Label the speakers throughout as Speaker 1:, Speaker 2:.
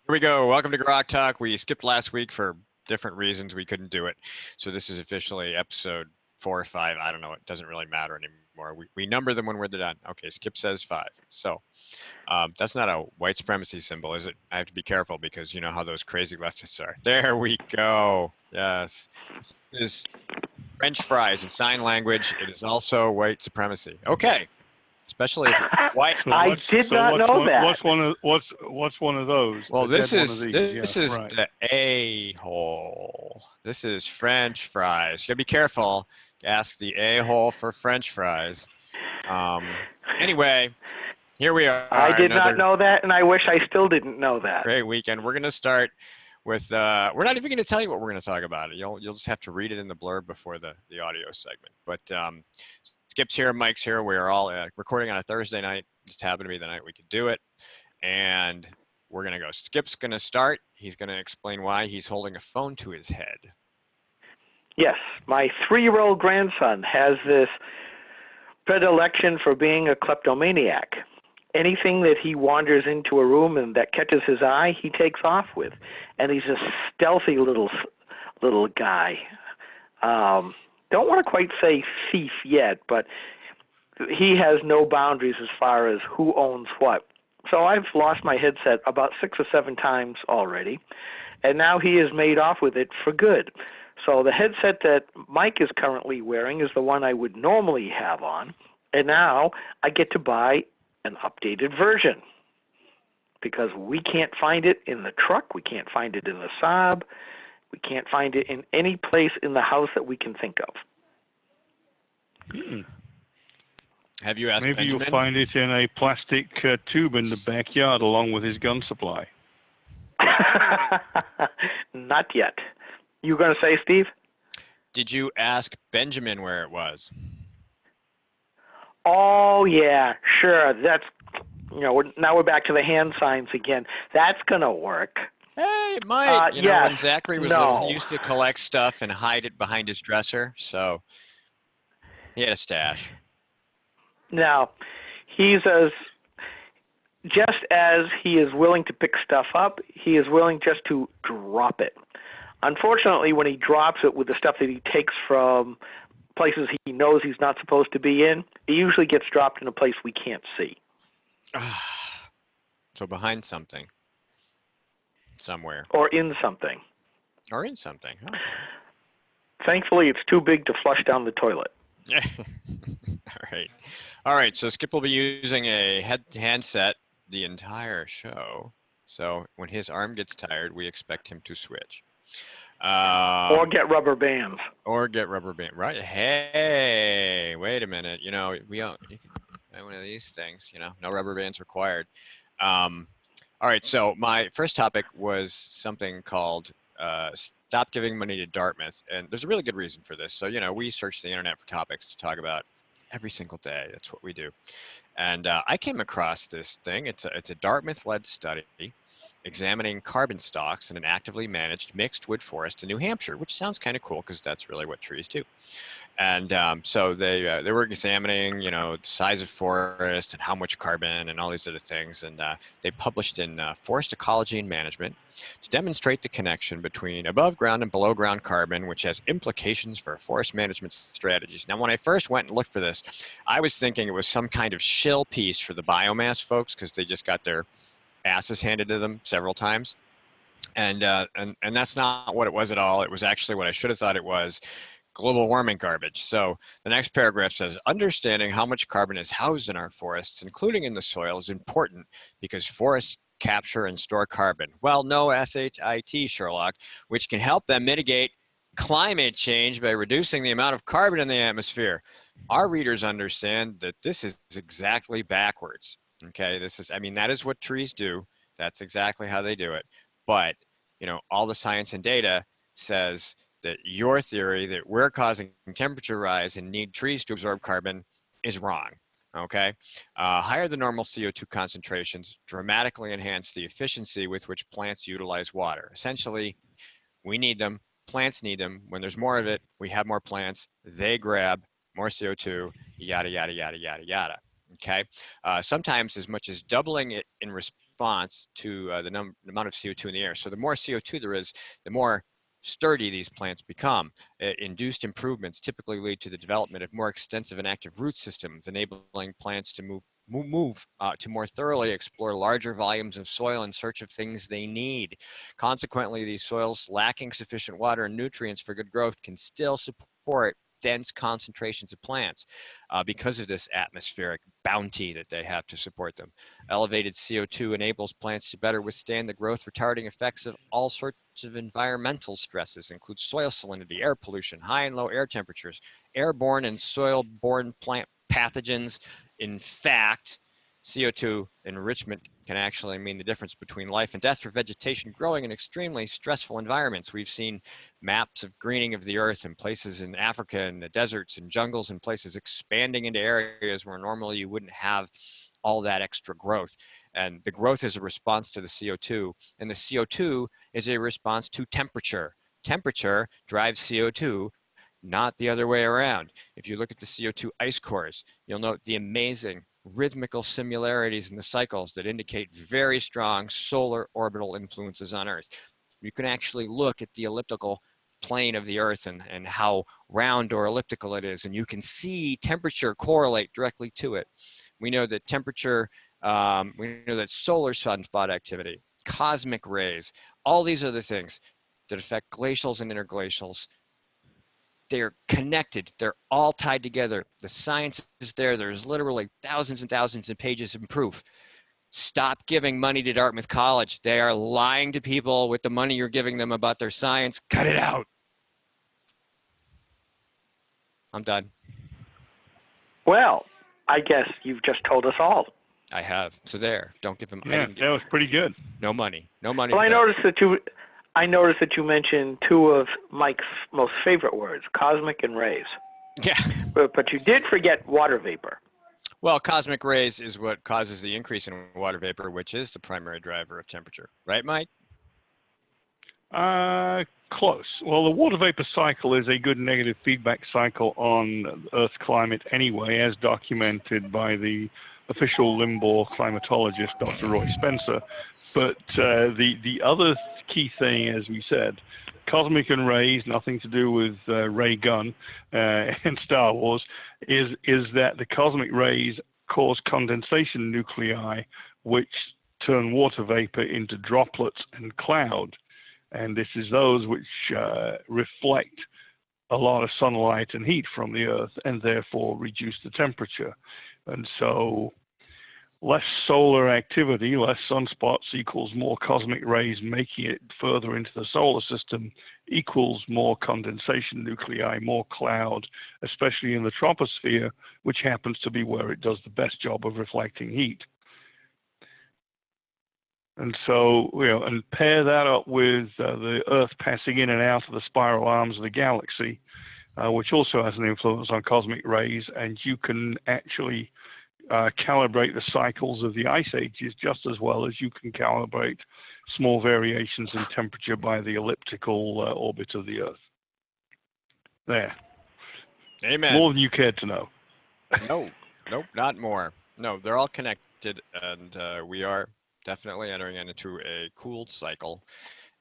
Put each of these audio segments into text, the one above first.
Speaker 1: Here we go. Welcome to GrokTALK. We skipped last week for different reasons. We couldn't do it. So this is officially episode 4 or 5. I don't know. It doesn't really matter anymore. We number them when we're done. Okay, Skip says 5. So that's not a white supremacy symbol, is it? I have to be careful because you know how those crazy leftists are. There we go. Yes. This is French fries in sign language. It is also white supremacy. Okay. Especially if white.
Speaker 2: So
Speaker 3: I did not know that.
Speaker 2: What's one of those?
Speaker 1: Well, this is
Speaker 2: right.
Speaker 1: the a-hole. This is French fries. You gotta be careful. Ask the a-hole for French fries. Anyway, here we are.
Speaker 3: I did not know that, and I wish I still didn't know that.
Speaker 1: Great weekend. We're gonna start with. We're not even gonna tell you what we're gonna talk about. You'll just have to read it in the blurb before the audio segment. But Skip's here, Mike's here. We are all recording on a Thursday night. Just happened to be the night we could do it. And we're going to go. Skip's going to start. He's going to explain why he's holding a phone to his head.
Speaker 3: Yes, my 3-year-old grandson has this predilection for being a kleptomaniac. Anything that he wanders into a room and that catches his eye, he takes off with. And he's a stealthy little guy. Don't want to quite say thief yet, but he has no boundaries as far as who owns what. So I've lost my headset about 6 or 7 times already, and now he has made off with it for good. So the headset that Mike is currently wearing is the one I would normally have on, and now I get to buy an updated version because we can't find it in the truck, we can't find it in the Saab, we can't find it in any place in the house that we can think of.
Speaker 1: Have you asked
Speaker 2: Maybe
Speaker 1: Benjamin?
Speaker 2: You'll find it in a plastic tube in the backyard along with his gun supply.
Speaker 3: Not yet. You going to say, Steve?
Speaker 1: Did you ask Benjamin where it was?
Speaker 3: Oh, yeah, sure. That's, now we're back to the hand signs again. That's going to work.
Speaker 1: Hey, it might.
Speaker 3: Yes.
Speaker 1: When Zachary was little, he used to collect stuff and hide it behind his dresser. So he had a stash.
Speaker 3: Now, just as he is willing to pick stuff up, he is willing just to drop it. Unfortunately, when he drops it with the stuff that he takes from places he knows he's not supposed to be in, it usually gets dropped in a place we can't see.
Speaker 1: So behind something. Somewhere.
Speaker 3: Or in something.
Speaker 1: Or in something. Okay.
Speaker 3: Thankfully, it's too big to flush down the toilet.
Speaker 1: All right. So Skip will be using a handset the entire show. So when his arm gets tired, we expect him to switch.
Speaker 3: Or get rubber bands.
Speaker 1: Right. Hey, wait a minute. You can buy one of these things, no rubber bands required. All right, so my first topic was something called Stop Giving Money to Dartmouth. And there's a really good reason for this. So, we search the internet for topics to talk about every single day. That's what we do. And I came across this thing. It's a Dartmouth-led study examining carbon stocks in an actively managed mixed wood forest in New Hampshire, which sounds kind of cool because that's really what trees do. And so they were examining, the size of forest and how much carbon and all these other things. And they published in Forest Ecology and Management to demonstrate the connection between above ground and below ground carbon, which has implications for forest management strategies. Now, when I first went and looked for this, I was thinking it was some kind of shill piece for the biomass folks because they just got their asses handed to them several times. And that's not what it was at all. It was actually what I should have thought it was. Global warming garbage. So the next paragraph says, understanding how much carbon is housed in our forests, including in the soil, is important because forests capture and store carbon. Well, no SHIT, Sherlock, which can help them mitigate climate change by reducing the amount of carbon in the atmosphere. Our readers understand that this is exactly backwards. Okay, that is what trees do. That's exactly how they do it. But, all the science and data says that your theory that we're causing temperature rise and need trees to absorb carbon is wrong, okay? Higher than normal CO2 concentrations dramatically enhance the efficiency with which plants utilize water. Essentially, we need them, Plants need them. When there's more of it, we have more plants. They grab more CO2, yada, yada, yada, yada, yada. Okay. Sometimes as much as doubling it in response to the amount of CO2 in the air. So the more CO2 there is, the more sturdy these plants become. Induced improvements typically lead to the development of more extensive and active root systems, enabling plants to move to more thoroughly explore larger volumes of soil in search of things they need. Consequently, these soils lacking sufficient water and nutrients for good growth can still support dense concentrations of plants because of this atmospheric bounty that they have to support them. Elevated CO2 enables plants to better withstand the growth retarding effects of all sorts of environmental stresses, include soil salinity, air pollution, high and low air temperatures, airborne and soil-borne plant pathogens. In fact, CO2 enrichment can actually mean the difference between life and death for vegetation growing in extremely stressful environments. We've seen maps of greening of the earth in places in Africa and the deserts and jungles and places expanding into areas where normally you wouldn't have all that extra growth. And the growth is a response to the CO2, and the CO2 is a response to temperature. Temperature drives CO2, not the other way around. If you look at the CO2 ice cores, you'll note the amazing rhythmical similarities in the cycles that indicate very strong solar orbital influences on Earth. You can actually look at the elliptical plane of the Earth and how round or elliptical it is, and you can see temperature correlate directly to it. We know that temperature, we know that solar sunspot activity, cosmic rays, all these other things that affect glacials and interglacials, they're connected. They're all tied together. The science is there. There's literally thousands and thousands of pages of proof. Stop giving money to Dartmouth College. They are lying to people with the money you're giving them about their science. Cut it out. I'm done.
Speaker 3: Well, I guess you've just told us all.
Speaker 1: I have. So there. Don't give them.
Speaker 2: Yeah, that was pretty good.
Speaker 1: No money. No money.
Speaker 3: Well,
Speaker 1: for that.
Speaker 3: I noticed that you mentioned two of Mike's most favorite words, cosmic and rays.
Speaker 1: Yeah.
Speaker 3: But you did forget water vapor.
Speaker 1: Well, cosmic rays is what causes the increase in water vapor, which is the primary driver of temperature. Right, Mike?
Speaker 2: Close. Well, the water vapor cycle is a good negative feedback cycle on Earth's climate anyway, as documented by the official Limbaugh climatologist, Dr. Roy Spencer. But the other key thing, as we said, cosmic and rays, nothing to do with Ray Gun in Star Wars, is that the cosmic rays cause condensation nuclei, which turn water vapor into droplets and cloud. And this is those which reflect a lot of sunlight and heat from the Earth and therefore reduce the temperature. And so less solar activity, less sunspots equals more cosmic rays making it further into the solar system equals more condensation nuclei, more cloud, especially in the troposphere, which happens to be where it does the best job of reflecting heat. And so, and pair that up with the Earth passing in and out of the spiral arms of the galaxy, which also has an influence on cosmic rays, and you can actually calibrate the cycles of the ice ages just as well as you can calibrate small variations in temperature by the elliptical orbit of the Earth. There.
Speaker 1: Amen.
Speaker 2: More than you cared to know.
Speaker 1: No, nope, not more. No, they're all connected, and we are definitely entering into a cooled cycle,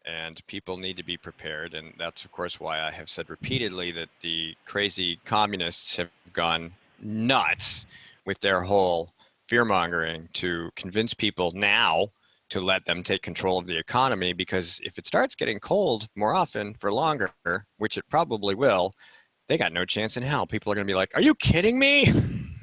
Speaker 1: and people need to be prepared. And that's, of course, why I have said repeatedly that the crazy communists have gone nuts with their whole fear-mongering to convince people now to let them take control of the economy, because if it starts getting cold more often for longer, which it probably will, they got no chance in hell. People are going to be like, are you kidding me?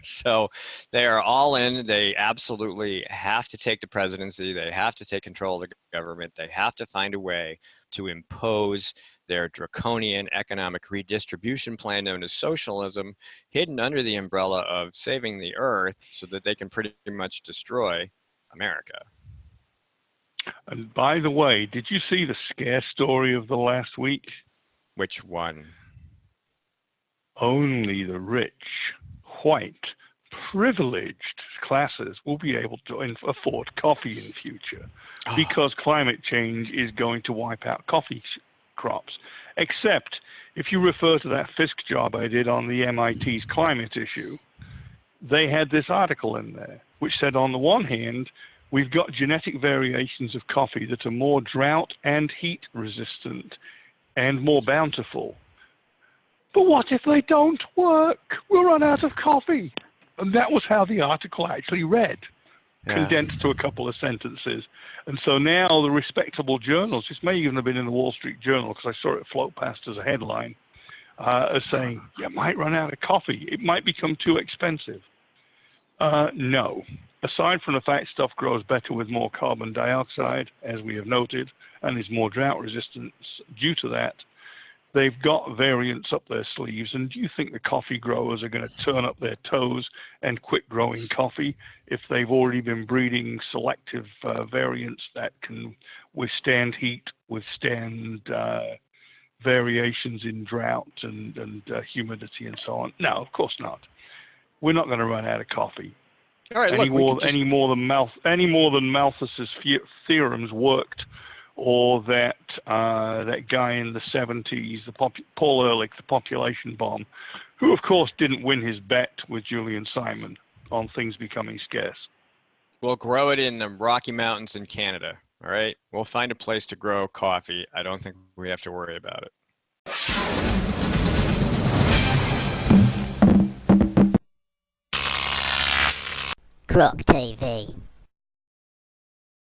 Speaker 1: So they are all in. They absolutely have to take the presidency. They have to take control of the government. They have to find a way to impose their draconian economic redistribution plan known as socialism, hidden under the umbrella of saving the earth, so that they can pretty much destroy America.
Speaker 2: And by the way, did you see the scare story of the last week?
Speaker 1: Which one?
Speaker 2: Only the rich, white, privileged classes will be able to afford coffee in the future, because climate change is going to wipe out coffee crops. Except if you refer to that Fisk job I did on the MIT's climate issue, they had this article in there which said, on the one hand, we've got genetic variations of coffee that are more drought and heat resistant and more bountiful. But what if they don't work? We'll run out of coffee. And that was how the article actually read, condensed to a couple of sentences. And so now the respectable journals, this may even have been in the Wall Street Journal because I saw it float past as a headline, are saying, you might run out of coffee. It might become too expensive. No. Aside from the fact stuff grows better with more carbon dioxide, as we have noted, and is more drought resistant due to that, they've got variants up their sleeves. And do you think the coffee growers are going to turn up their toes and quit growing coffee if they've already been breeding selective variants that can withstand heat, withstand variations in drought and humidity and so on? No, of course not. We're not going to run out of coffee.
Speaker 1: All right,
Speaker 2: any more than Malthus's theorems worked, or that guy in the 70s, Paul Ehrlich, the population bomb, who of course didn't win his bet with Julian Simon on things becoming scarce.
Speaker 1: We'll grow it in the Rocky Mountains in Canada. All right, we'll find a place to grow coffee. I don't think we have to worry about it.
Speaker 4: GrokTV.